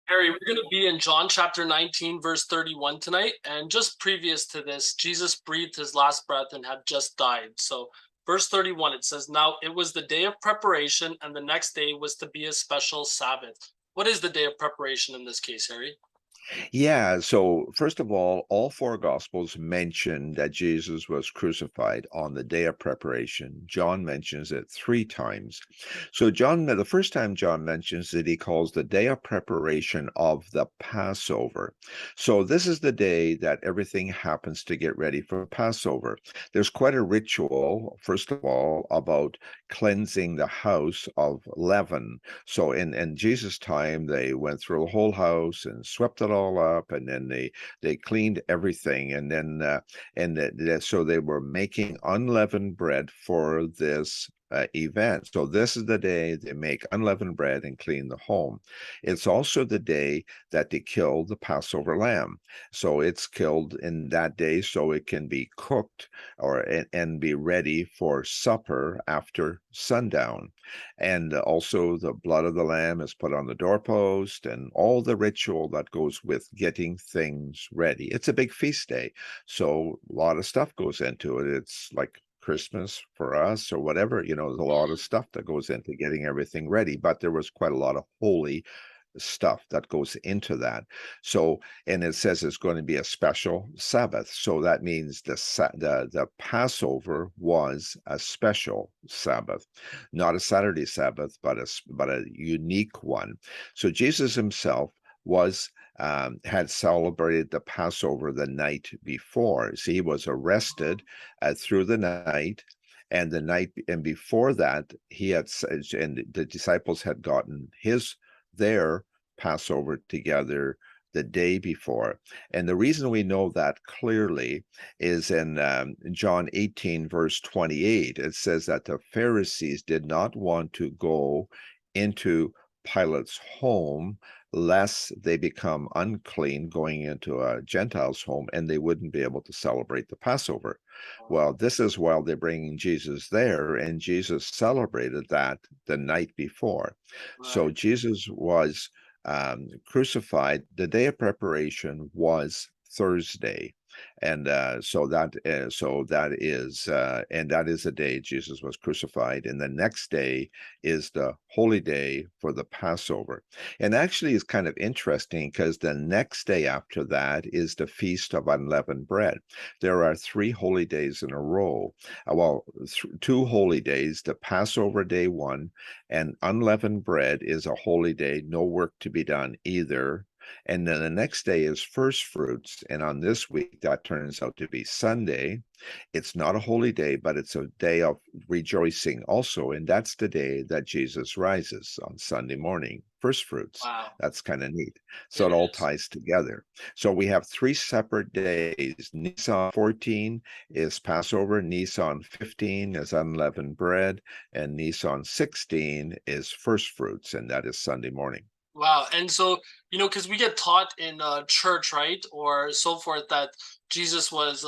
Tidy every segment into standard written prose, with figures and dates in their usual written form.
Harry, we're going to be in John chapter 19, verse 31 tonight. And just previous to this, Jesus breathed his last breath and had just died. So, verse 31, it says, "Now it was the day of preparation, and the next day was to be a special Sabbath." What is the day of preparation in this case, Harry? Yeah, so first of all four gospels mention that Jesus was crucified on the day of preparation. John mentions it three times. So the first time John mentions it, he calls the day of preparation of the Passover. So this is the day that everything happens to get ready for Passover. There's quite a ritual, first of all, about cleansing the house of leaven. So in Jesus' time, they went through the whole house and swept it all up, and then they cleaned everything, and then so they were making unleavened bread for this event. So this is the day they make unleavened bread and clean the home. It's also the day that they kill the Passover lamb. So it's killed in that day so it can be cooked and be ready for supper after sundown. And also the blood of the lamb is put on the doorpost and all the ritual that goes with getting things ready. It's a big feast day, so a lot of stuff goes into it. It's like Christmas for us or whatever, there's a lot of stuff that goes into getting everything ready, but there was quite a lot of holy stuff that goes into that. So, and it says it's going to be a special Sabbath. So that means the Passover was a special Sabbath, not a Saturday Sabbath, but a unique one. So Jesus himself was had celebrated the Passover the night before. So he was arrested through the night, and the night and before that he had, and the disciples had gotten their Passover together the day before. And the reason we know that clearly is in John 18, verse 28. It says that the Pharisees did not want to go into Pilate's home lest they become unclean going into a Gentile's home and they wouldn't be able to celebrate the Passover. Well, this is while they're bringing Jesus there, and Jesus celebrated that the night before. So Right. Jesus was crucified. The day of preparation was Thursday, and that is the day Jesus was crucified. And the next day is the holy day for the Passover. And actually, it's kind of interesting because the next day after that is the Feast of Unleavened Bread. There are three holy days in a row. Two holy days: the Passover day one, and unleavened bread is a holy day, no work to be done either. And then the next day is first fruits. And on this week, that turns out to be Sunday. It's not a holy day, but it's a day of rejoicing also. And that's the day that Jesus rises on Sunday morning, first fruits. Wow. That's kind of neat. So It it all is. ties together. So we have three separate days. Nisan 14 is Passover, Nisan 15 is unleavened bread, and Nisan 16 is first fruits, and that is Sunday morning. Wow. And so, because we get taught in church, right, or so forth, that Jesus was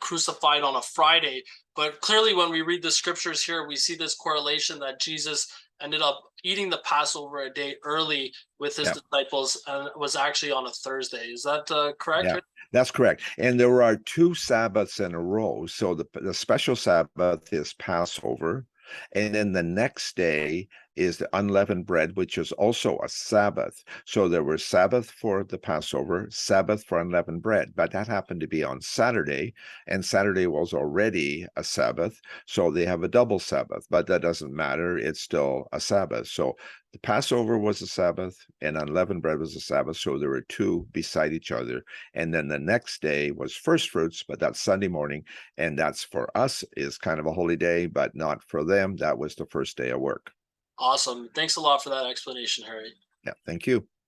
crucified on a Friday. But clearly, when we read the scriptures here, we see this correlation that Jesus ended up eating the Passover a day early with his Yeah. disciples and it was actually on a Thursday. Is that correct? Yeah, that's correct. And there are two Sabbaths in a row. So the special Sabbath is Passover. And then the next day is the unleavened bread, which is also a Sabbath. So there was Sabbath for the Passover, Sabbath for unleavened bread, but that happened to be on Saturday, and Saturday was already a Sabbath. So they have a double Sabbath, but that doesn't matter. It's still a Sabbath. So the Passover was a Sabbath and unleavened bread was a Sabbath. So there were two beside each other. And then the next day was first fruits, but that's Sunday morning. And that's for us is kind of a holy day, but not for them. That was the first day of work. Awesome. Thanks a lot for that explanation, Harry. Yeah, thank you.